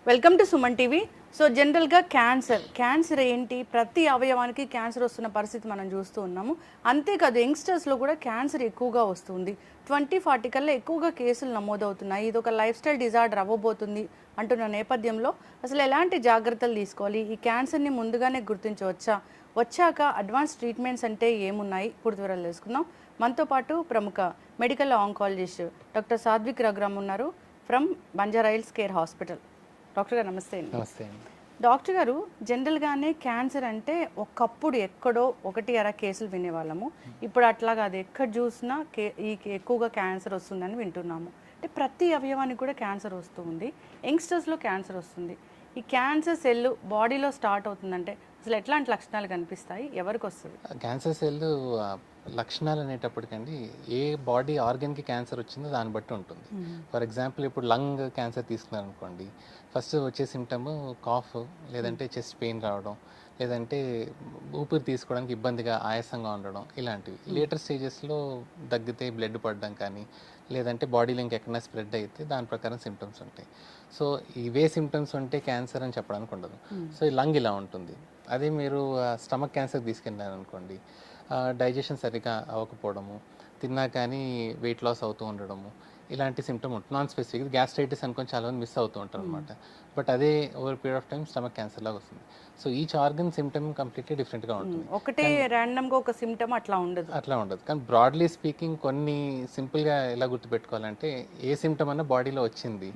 Welcome to Suman TV. So జనరల్గా cancer ఏంటి, ప్రతి అవయవానికి క్యాన్సర్ వస్తున్న పరిస్థితి మనం చూస్తూ ఉన్నాము. అంతేకాదు యంగ్స్టర్స్లో కూడా క్యాన్సర్ ఎక్కువగా వస్తుంది. 2040 కల్లా ఎక్కువగా కేసులు నమోదవుతున్నాయి. ఇది ఒక లైఫ్ స్టైల్ డిజార్డర్ అవ్వబోతుంది అంటున్న నేపథ్యంలో అసలు ఎలాంటి జాగ్రత్తలు తీసుకోవాలి, ఈ క్యాన్సర్ని ముందుగానే గుర్తించవచ్చా, వచ్చాక అడ్వాన్స్ ట్రీట్మెంట్స్ అంటే ఏమున్నాయి, పూర్తి వివరాలు తెలుసుకుందాం. మనతో పాటు ప్రముఖ medical oncologist doctor Satvik Raghuram ఉన్నారు from Banjara Hills Care hospital. Doctor గారు నమస్తే అండి. నమస్తే అండి. డాక్టర్ గారు, జనరల్గానే క్యాన్సర్ అంటే ఒకప్పుడు ఎక్కడో ఒకటి అర కేసులు వినేవాళ్ళము. ఇప్పుడు అట్లా కాదు, ఎక్కడ చూసినా ఎక్కువగా క్యాన్సర్ వస్తుందని వింటున్నాము. అంటే ప్రతి అవయవానికి కూడా క్యాన్సర్ వస్తుంది. యంగ్స్టర్స్లో క్యాన్సర్ వస్తుంది. ఈ క్యాన్సర్ సెల్ బాడీలో స్టార్ట్ అవుతుందంటే అసలు ఎట్లాంటి లక్షణాలు కనిపిస్తాయి, ఎవరికి వస్తుంది? క్యాన్సర్ సెల్ లక్షణాలు అనేటప్పటికండి ఏ బాడీ ఆర్గన్కి క్యాన్సర్ వచ్చిందో దాన్ని బట్టి ఉంటుంది. ఫర్ ఎగ్జాంపుల్ ఇప్పుడు లంగ్ క్యాన్సర్ తీసుకున్నారనుకోండి, ఫస్ట్ వచ్చే సిమ్టమ్ కాఫ్, లేదంటే చెస్ట్ పెయిన్ రావడం, లేదంటే ఊపిరి తీసుకోవడానికి ఇబ్బందిగా ఆయాసంగా ఉండడం, ఇలాంటివి. లేటర్ స్టేజెస్లో దగ్గితే బ్లడ్ పడడం కానీ, లేదంటే బాడీలో ఇంకెక్కడైనా స్ప్రెడ్ అయితే దాని ప్రకారం సిమ్టమ్స్ ఉంటాయి. సో ఇవే సిమ్టమ్స్ ఉంటే క్యాన్సర్ అని చెప్పడానికి ఉండదు. సో ఈ లంగ్ ఇలా ఉంటుంది. అదే మీరు స్టమక్ క్యాన్సర్ తీసుకెళ్ళారనుకోండి, డైజెషన్ సరిగా అవ్వకపోవడము, తిన్నా కానీ వెయిట్ లాస్ అవుతూ ఉండడము, ఇలాంటి సిమ్టమ్ ఉంటుంది. నాన్ స్పెసిఫిక్ గ్యాస్ట్రైటిస్ అనుకొని చాలామంది మిస్ అవుతూ ఉంటారు అనమాట. బట్ అదే over period of time stomach cancer లాగా వస్తుంది. So each organ symptom completely డిఫరెంట్గా ఉంటుంది. ఒకటే ర్యాండమ్గా ఒక సిమ్టమ్ అట్లా ఉండదు. కానీ బ్రాడ్లీ స్పీకింగ్ కొన్ని సింపుల్గా ఎలా గుర్తుపెట్టుకోవాలంటే, ఏ సిమ్టమ్ అన్నా బాడీలో వచ్చింది,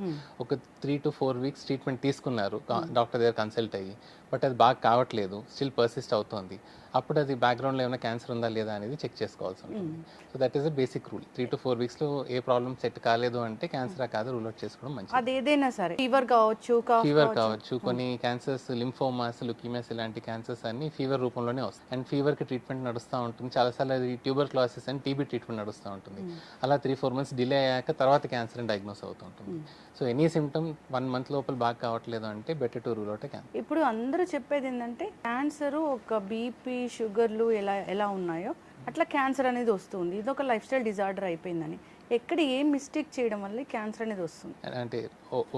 ఒక 3 to 4 weeks ట్రీట్మెంట్ తీసుకున్నారు డాక్టర్ దగ్గర కన్సల్ట్ అయ్యి, బట్ అది బాగా కావట్లేదు, స్టిల్ పర్సిస్ట్ అవుతుంది, అప్పుడు అది బ్యాక్గ్రౌండ్లో ఏమైనా క్యాన్సర్ ఉందా లేదా అనేది చెక్ చేసుకోవాల్సి ఉంటుంది. So that is a basic rule. 3 to 4 weeksలో ఏ ప్రాబ్లమ్ సెట్ కాలేదు అంటే క్యాన్సర్ కాదు, రూల్ అవుట్ చేసుకోవడం మంచిది. అది ఏదైనా సరే, ఫీవర్ కావచ్చు, కొన్ని క్యాన్సర్స్, లింఫోమాస్, లుకీమియాస్ ఇలాంటి క్యాన్సర్స్ అన్ని ఫీవర్ రూపంలోనే వస్తాయి. అండ్ ఫీవర్కి ట్రీట్మెంట్ నడుస్తూ ఉంటుంది. చాలాసార్లు అది ట్యూబర్క్లోసిస్ అండ్ టీబీ ట్రీట్మెంట్ నడుస్తూ ఉంటుంది. అలా 3-4 months డిలే అయ్యాక తర్వాత క్యాన్సర్ అని డయాగ్నోస్ అవుతూ ఉంటుంది. సో ఎనీ సిమ్టమ్ 1 month లోపల బాగా కావట్లేదు అంటే better to rule out cancer. ఇప్పుడు అందరూ చెప్పేది ఏంటంటే క్యాన్సర్ ఒక బీపీ, షుగర్లు ఎలా ఉన్నాయో అట్లా క్యాన్సర్ అనేది వస్తుంది. ఇది ఒక లైఫ్ స్టైల్ డిజార్డర్ అయిపోయిందని. ఎక్కడ ఏం మిస్టేక్ చేయడం వల్ల క్యాన్సర్ అనేది వస్తుంది? అంటే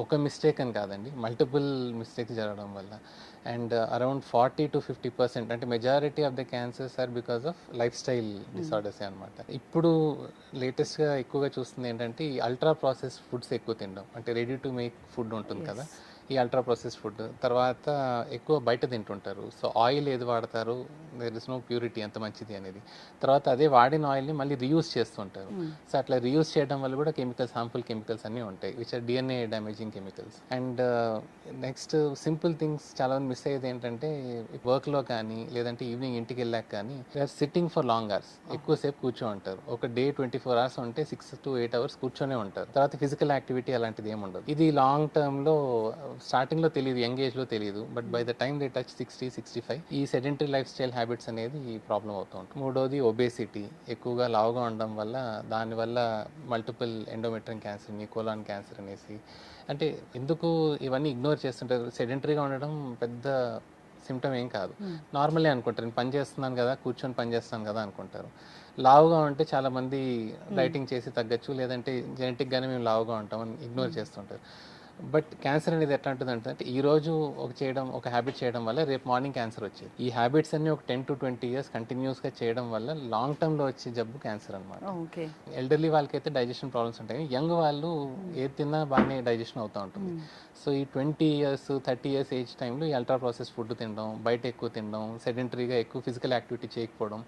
ఒక మిస్టేక్ అని కాదండి, మల్టిపుల్ మిస్టేక్స్ జరగడం వల్ల. అండ్ అరౌండ్ 40 to 50% అంటే majority of the cancers are because of lifestyle disorders అనమాట. ఇప్పుడు లేటెస్ట్గా ఎక్కువగా చూస్తుంది ఏంటంటే ఈ అల్ట్రా ప్రాసెస్ ఫుడ్స్ ఎక్కువ తినడం. అంటే రెడీ టు మేక్ ఫుడ్ ఉంటుంది కదా, ఈ అల్ట్రా ప్రాసెస్ ఫుడ్. తర్వాత ఎక్కువ బయట తింటుంటారు. సో ఆయిల్ ఏది వాడతారు, దేర్ ఇస్ నో ప్యూరిటీ ఎంత మంచిది అనేది. తర్వాత అదే వాడిన ఆయిల్ని మళ్ళీ రీయూజ్ చేస్తుంటారు. సో అట్లా రీయూజ్ చేయడం వల్ల కూడా హార్మ్ఫుల్ కెమికల్స్ అన్నీ ఉంటాయి, which are DNA damaging chemicals. And next simple things చాలా మంది మిస్ అయ్యేది ఏంటంటే, వర్క్లో కానీ లేదంటే ఈవినింగ్ ఇంటికి వెళ్ళాక కానీ సిట్టింగ్ ఫర్ లాంగ్ అవర్స్, ఎక్కువసేపు కూర్చో ఉంటారు. ఒక డే 24 hours ఉంటే 6 to 8 hours కూర్చొనే ఉంటారు. తర్వాత ఫిజికల్ యాక్టివిటీ అలాంటిది ఏమి ఉండదు. ఇది లాంగ్ టర్మ్లో స్టార్టింగ్లో తెలియదు, యంగ్ ఏజ్లో తెలియదు, but by the time they touch 60-65 ఈ సెడెంటరీ లైఫ్ స్టైల్ హ్యాబిట్స్ అనేది ప్రాబ్లం అవుతూ ఉంటుంది. మూడోది ఒబేసిటీ, ఎక్కువగా లావుగా ఉండడం వల్ల దానివల్ల multiple endometrium cancer, colon cancer అనేసి. అంటే ఎందుకు ఇవన్నీ ఇగ్నోర్ చేస్తుంటారు? సెడెంటరీగా ఉండడం పెద్ద సిమ్టమ్ ఏం కాదు, నార్మలే అనుకుంటారు. నేను పని చేస్తున్నాను కదా, కూర్చొని పని చేస్తాను కదా అనుకుంటారు. లావుగా ఉంటే చాలామంది డైటింగ్ చేసి తగ్గచ్చు, లేదంటే జెనెటిక్గానే మేము లావుగా ఉంటామని ఇగ్నోర్ చేస్తుంటారు. బట్ క్యాన్సర్ అనేది ఎట్లా ఉంటుంది అంటే, ఈరోజు ఒక హ్యాబిట్ చేయడం వల్ల రేపు మార్నింగ్ క్యాన్సర్ వచ్చేది. ఈ హ్యాబిట్స్ అన్ని ఒక 10 to 20 years కంటిన్యూస్గా చేయడం వల్ల లాంగ్ టర్మ్లో వచ్చే జబ్బు క్యాన్సర్ అనమాట. ఎల్డర్లీ వాళ్ళకైతే డైజెషన్ ప్రాబ్లమ్స్ ఉంటాయి, యంగ్ వాళ్ళు ఏది తిన్నా బాగానే డైజెషన్ అవుతూ ఉంటుంది. సో ఈ 20 years 30 years ఏజ్ టైంలో ఈ అల్ట్రా ప్రాసెస్ ఫుడ్ తినడం, బయట ఎక్కువ తినడం, సెడెంటరీగా ఎక్కువ ఫిజికల్ యాక్టివిటీ చేయకపోవడం,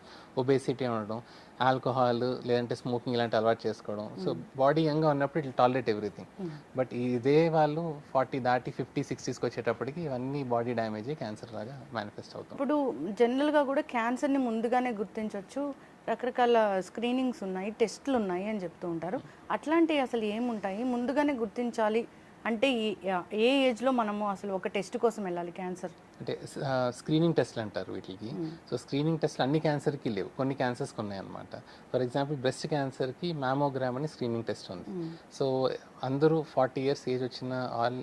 ఒబేసిటీ ఉండడం, ఆల్కహాల్ లేదంటే స్మోకింగ్ ఇలాంటి అలవాటు చేసుకోవడం. సో బాడీ యంగ్గా ఉన్నప్పుడు ఇట్ టాలరేట్ ఎవ్రీథింగ్. బట్ ఇదే వాళ్ళు 40 దాటి 50-60s వచ్చేటప్పటికి ఇవన్నీ బాడీ డ్యామేజ్ క్యాన్సర్ లాగా మేనిఫెస్ట్ అవుతుంది. ఇప్పుడు జనరల్గా కూడా క్యాన్సర్ని ముందుగానే గుర్తించవచ్చు, రకరకాల స్క్రీనింగ్స్ ఉన్నాయి, టెస్టులు ఉన్నాయి అని చెప్తూ ఉంటారు. అట్లాంటివి అసలు ఏముంటాయి, ముందుగానే గుర్తించాలి అంటే ఏ ఏజ్లో మనము అసలు ఒక టెస్ట్ కోసం వెళ్ళాలి క్యాన్సర్ అంటే? స్క్రీనింగ్ టెస్ట్లు అంటారు వీటికి. సో స్క్రీనింగ్ టెస్ట్లు అన్ని క్యాన్సర్కి లేవు, కొన్ని క్యాన్సర్స్కి ఉన్నాయన్నమాట. ఫర్ ఎగ్జాంపుల్ బ్రెస్ట్ క్యాన్సర్కి మ్యామోగ్రామ్ అని స్క్రీనింగ్ టెస్ట్ ఉంది. సో అందరూ 40 years ఏజ్ వచ్చిన ఆల్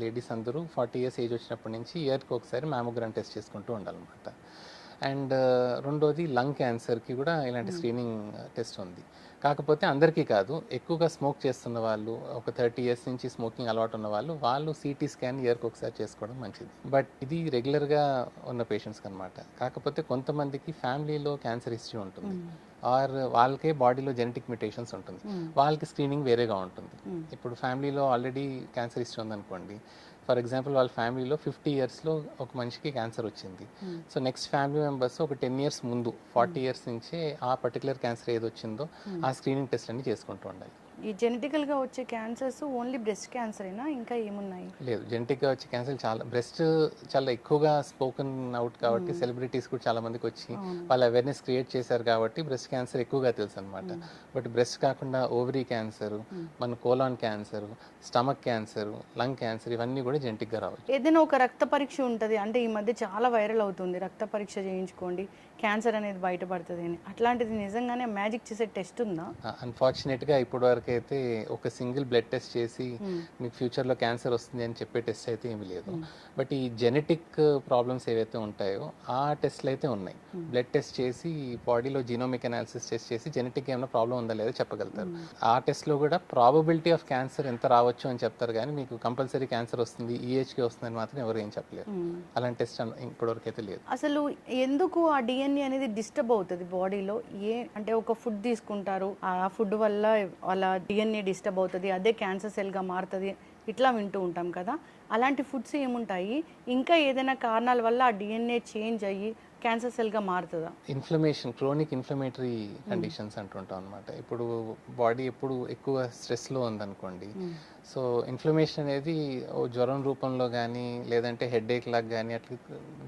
లేడీస్ అందరూ 40 years ఏజ్ వచ్చినప్పటి నుంచి ఇయర్కి ఒకసారి మ్యామోగ్రామ్ టెస్ట్ చేసుకుంటూ ఉండాలన్నమాట. అండ్ రెండోది లంగ్ క్యాన్సర్కి కూడా ఇలాంటి స్క్రీనింగ్ టెస్ట్ ఉంది. కాకపోతే అందరికీ కాదు, ఎక్కువగా స్మోక్ చేస్తున్న వాళ్ళు, ఒక 30 ఇయర్స్ నుంచి స్మోకింగ్ అలవాటు ఉన్న వాళ్ళు సిటీ స్కాన్ ఇయర్కి ఒకసారి చేసుకోవడం మంచిది. బట్ ఇది రెగ్యులర్గా ఉన్న పేషెంట్స్కి అనమాట. కాకపోతే కొంతమందికి ఫ్యామిలీలో క్యాన్సర్ హిస్టరీ ఉంటుంది, ఆర్ వాళ్ళకే బాడీలో జెనెటిక్ మ్యూటేషన్స్ ఉంటుంది, వాళ్ళకి స్క్రీనింగ్ వేరేగా ఉంటుంది. ఇప్పుడు ఫ్యామిలీలో ఆల్రెడీ క్యాన్సర్ హిస్టరీ ఉందనుకోండి, ఫర్ ఎగ్జాంపుల్ వాళ్ళ ఫ్యామిలీలో 50 ఇయర్స్లో ఒక మనిషికి క్యాన్సర్ వచ్చింది. సో నెక్స్ట్ ఫ్యామిలీ మెంబర్స్ ఒక 10 ఇయర్స్ ముందు 40 ఇయర్స్ నుంచే ఆ పర్టికులర్ క్యాన్సర్ ఏది వచ్చిందో ఆ స్క్రీనింగ్ టెస్ట్ అన్ని చేసుకుంటూ ఉండాలి. ఈ జెనెటికల్గా వచ్చే క్యాన్సర్స్ ఓన్లీ బ్రెస్ట్ క్యాన్సరేనా, ఇంకా ఏమున్నాయి? లేదు, జెనెటిక్గా వచ్చే క్యాన్సర్ బ్రెస్ట్ చాలా ఎక్కువగా స్పోకన్ అవుట్ కాబట్టి సెలబ్రిటీస్ కూడా చాలా మందికి వచ్చి వాళ్ళ అవేర్నెస్ క్రియేట్ చేశారు కాబట్టి బ్రెస్ట్ క్యాన్సర్ ఎక్కువగా తెలుసు అనమాట. బట్ బ్రెస్ట్ కాకుండా ఓవరీ క్యాన్సర్, మన colon cancer, stomach cancer, lung cancer, ఇవన్నీ కూడా జెనెటిక్గా రావచ్చు. ఏదైనా ఒక రక్త పరీక్ష ఉంటుంది, అంటే ఈ మధ్య చాలా వైరల్ అవుతుంది, రక్త పరీక్ష చేయించుకోండి క్యాన్సర్ అనేది బయటపడుతుంది అని. అట్లాంటిది నిజంగానే మ్యాజిక్ చేసే టెస్ట్ ఉందా? అన్ఫార్చునేట్గా ఇప్పటి వరకు అయితే ఒక సింగిల్ బ్లడ్ టెస్ట్ చేసి మీకు ఫ్యూచర్లో క్యాన్సర్ వస్తుంది అని చెప్పే టెస్ట్ అయితే ఏమీ లేదు. బట్ ఈ జెనెటిక్ ప్రాబ్లమ్స్ ఏవైతే ఉంటాయో ఆ టెస్ట్లు అయితే ఉన్నాయి. బ్లడ్ టెస్ట్ చేసి బాడీలో జీనోమిక్ అనాలిసిస్ టెస్ట్ చేసి జెనెటిక్ ఏమైనా ప్రాబ్లం ఉందా లేదా చెప్పగలుగుతారు. ఆ టెస్ట్లో కూడా ప్రాబబిలిటీ ఆఫ్ క్యాన్సర్ ఎంత రావచ్చు అని చెప్తారు, కానీ మీకు కంపల్సరీ క్యాన్సర్ వస్తుంది ఈ ఏజ్కి వస్తుందని మాత్రం ఎవరు ఏం చెప్పలేరు. అలాంటి టెస్ట్ ఇప్పటివరకు అయితే లేదు. అసలు ఎందుకు ఆ డిఎన్ఏ అనేది డిస్టర్బ్ అవుతుంది బాడీలో? అంటే ఒక ఫుడ్ తీసుకుంటారు, ఆ ఫుడ్ వల్ల వాళ్ళ డిఎన్ఏ డిస్టర్బ్ అవుతుంది, అదే క్యాన్సర్ సెల్గా మారుతుంది, ఇట్లా వింటూ ఉంటాం కదా. అలాంటి ఫుడ్స్ ఏముంటాయి? ఇంకా ఏదైనా కారణాల వల్ల ఆ డిఎన్ఏ చేంజ్ అయ్యి క్యాన్సర్ సెల్గా మారుతుందా? ఇన్ఫ్లమేషన్, క్రోనిక్ ఇన్ఫ్లమేటరీ కండిషన్స్ అంటుంటాం అనమాట. ఇప్పుడు బాడీ ఎప్పుడు ఎక్కువ స్ట్రెస్లో ఉందనుకోండి, సో ఇన్ఫ్లమేషన్ అనేది జ్వరం రూపంలో కానీ లేదంటే హెడేక్ లాగా కానీ అట్లా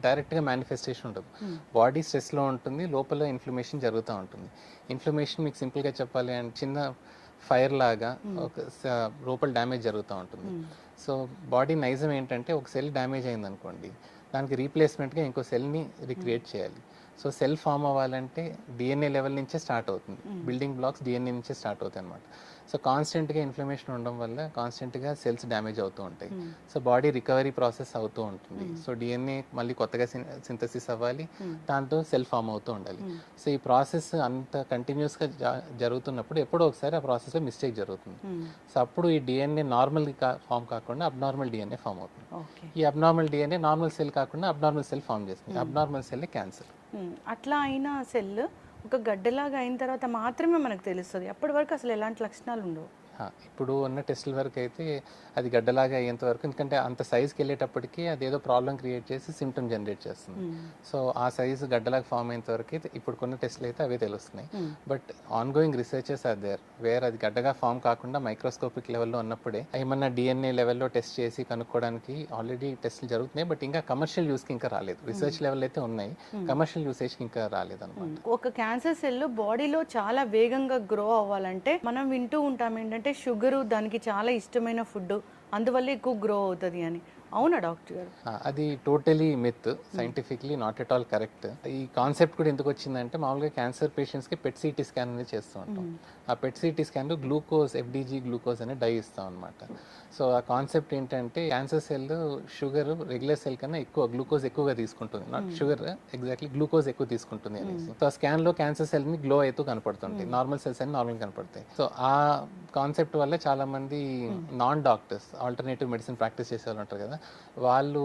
డైరెక్ట్గా మేనిఫెస్టేషన్ ఉండదు. బాడీ స్ట్రెస్లో ఉంటుంది, లోపల ఇన్ఫ్లమేషన్ జరుగుతూ ఉంటుంది. ఇన్ఫ్లమేషన్ మీకు సింపుల్గా చెప్పాలి అంటే చిన్న ఫైర్ లాగా ఒక లోపల డ్యామేజ్ జరుగుతూ ఉంటుంది. సో బాడీ నైజం ఏంటంటే ఒక సెల్ డ్యామేజ్ అయింది అనుకోండి, దానికి రీప్లేస్మెంట్గా ఇంకో సెల్ని రిక్రియేట్ చేయాలి. సో సెల్ ఫామ్ అవ్వాలంటే డిఎన్ఏ లెవెల్ నుంచే స్టార్ట్ అవుతుంది, బిల్డింగ్ బ్లాక్స్ డిఎన్ఏ నుంచే స్టార్ట్ అవుతాయి అనమాట. సో కాన్స్టెంట్గా ఇన్ఫ్లమేషన్ ఉండడం వల్ల కాన్స్టెంట్గా సెల్స్ డ్యామేజ్ అవుతూ ఉంటాయి. సో బాడీ రికవరీ ప్రాసెస్ అవుతూ ఉంటుంది. సో డిఎన్ఏ మళ్ళీ కొత్తగా సింథసిస్ అవ్వాలి, దాంతో సెల్ ఫామ్ అవుతూ ఉండాలి. సో ఈ ప్రాసెస్ అంత కంటిన్యూస్గా జరుగుతున్నప్పుడు ఎప్పుడో ఒకసారి ఆ ప్రాసెస్లో మిస్టేక్ జరుగుతుంది. సో అప్పుడు ఈ డిఎన్ఏ నార్మల్ ఫామ్ కాకుండా అబ్నార్మల్ డిఎన్ఏ ఫామ్ అవుతుంది. ఈ అబ్నార్మల్ డిఎన్ఏ నార్మల్ సెల్ కాకుండా అబ్నార్మల్ సెల్ ఫామ్ చేస్తుంది. Abnormal cell cancer. అట్లా అయిన సెల్ ఒక గడ్డలాగా అయిన తర్వాత మాత్రమే మనకు తెలుస్తుంది, అప్పటి వరకు అసలు ఎలాంటి లక్షణాలు ఉండవు. ఇప్పుడు ఉన్న టెస్టుల వరకు అయితే అది గడ్డలాగా అయ్యేంత వరకు, ఎందుకంటే అంత సైజ్కి వెళ్ళేటప్పటికి అది ఏదో ప్రాబ్లం క్రియేట్ చేసి సిమ్టమ్ జనరేట్ చేస్తుంది. సో ఆ సైజు గడ్డలాగా ఫామ్ అయ్యేంత వరకు ఇప్పుడు కొన్ని టెస్టులు అయితే అవే తెలుస్తున్నాయి. But ongoing researches are there where అది గడ్డగా ఫామ్ కాకుండా మైక్రోస్కోపిక్ లెవెల్లో ఉన్నప్పుడే ఏమన్నా డిఎన్ఏ లెవెల్లో టెస్ట్ చేసి కనుక్కోవడానికి ఆల్రెడీ టెస్టులు జరుగుతున్నాయి. బట్ ఇంకా కమర్షియల్ యూస్కి ఇంకా రాలేదు. రీసెర్చ్ లెవెల్ అయితే ఉన్నాయి, కమర్షియల్ యూసేజ్కి ఇంకా రాలేదు అనమాట. ఒక క్యాన్సర్ సెల్ బాడీలో చాలా వేగంగా గ్రో అవ్వాలంటే మనం వింటూ ఉంటాం ఏంటంటే షుగరు దానికి చాలా ఇష్టమైన ఫుడ్, అందువల్ల ఎక్కువ గ్రో అవుతుంది అని. అవునా డాక్టర్ గారు? అది totally myth, scientifically not at all correct. ఈ కాన్సెప్ట్ కూడా ఎందుకు వచ్చిందంటే మామూలుగా క్యాన్సర్ పేషెంట్స్కి పెట్ సిటీ స్కాన్ అనేది చేస్తూ ఉంటాం. ఆ PET CT స్కాన్లో glucose, FDG glucose అనే డై ఇస్తాం అనమాట. సో ఆ కాన్సెప్ట్ ఏంటంటే cancer cell sugar regular cell కన్నా ఎక్కువ గ్లూకోజ్ ఎక్కువగా తీసుకుంటుంది, నాట్ షుగర్, ఎగ్జాక్ట్లీ గ్లూకోజ్ ఎక్కువ తీసుకుంటుంది అనేసి. సో ఆ స్కాన్లో క్యాన్సర్ సెల్ని గ్లో అవుతూ కనపడుతుంటాయి, నార్మల్ సెల్స్ అని నార్మల్ కనపడతాయి. సో ఆ కాన్సెప్ట్ వల్ల చాలా మంది non doctors, alternative medicine practice చేసే వాళ్ళు ఉంటారు కదా, వాళ్ళు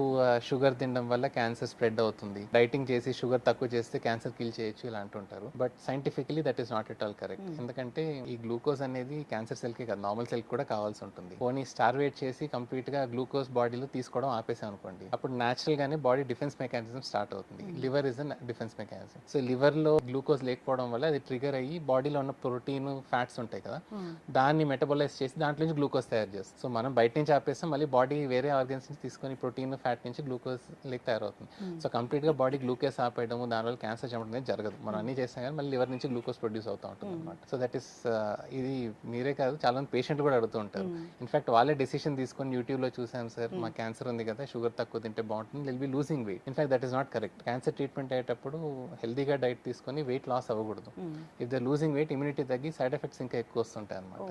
షుగర్ తినడం వల్ల క్యాన్సర్ స్ప్రెడ్ అవుతుంది, డైటింగ్ చేసి షుగర్ తక్కువ చేస్తే క్యాన్సర్ కిల్ చేయొచ్చు ఇలా అంటుంటారు. But scientifically that is not at all correct. ఎందుకంటే ఈ గ్లూకోజ్ అనేది క్యాన్సర్ సెల్కి కాదు, నార్మల్ సెల్కి కూడా కావాల్సి ఉంటుంది. పోనీ స్టార్వేట్ చేసి కంప్లీట్ గా గ్లూకోజ్ బాడీలో తీసుకోవడం ఆపేసాం అనుకోండి, అప్పుడు న్యాచురల్ గానే బాడీ డిఫెన్స్ మెకానిజం స్టార్ట్ అవుతుంది. Liver is a defence mechanism. So liver లో గ్లూకోజ్ లేకపోవడం వల్ల అది ట్రిగర్ అయ్యి బాడీలో ఉన్న ప్రోటీన్, ఫ్యాట్స్ ఉంటాయి కదా, దాన్ని మెటబలైజ్ చేసి దాంట్లో నుంచి గ్లూకోజ్ తయారు చేస్తుంది. సో మనం బయట నుంచి ఆపేస్తాం, మళ్ళీ బాడీ వేరే ఆర్గన్స్ నుంచి తీసుకొని ప్రోటీన్, ఫ్యాట్ నుంచి గ్లూకోజ్ లేక తయారవుతుంది. సో కంప్లీట్ గా బాడీ గ్లూకోజ్ ఆపేయడము, దానివల్ల క్యాన్సర్ చంపడం జరగదు. మనం అన్ని చేస్తాం కానీ మళ్ళీ లివర్ నుంచి గ్లూకోజ్ ప్రొడ్యూస్ అవుతూ ఉంటుంది అనమాట. సో దట్ ఈస్ ఇది మీరే కాదు చాలా మంది పేషెంట్లు కూడా అడుగుతూ ఉంటారు. ఇన్ఫాక్ట్ వాళ్ళే డెసిషన్ తీసుకొని యూట్యూబ్ లో చూసాం సార్ మా క్యాన్సర్ ఉంది కదా, షుగర్ తక్కువ తింటే బాగుంటుంది, will be losing weight. In fact that is not correct. Cancer treatment అయ్యేటప్పుడు హెల్దీగా డైట్ తీసుకొని వెయిట్ లాస్ అవ్వకూడదు. If the losing weight immunity తగ్గి సైడ్ ఎఫెక్ట్స్ ఇంకా ఎక్కువ వస్తుంటాయి అనమాట.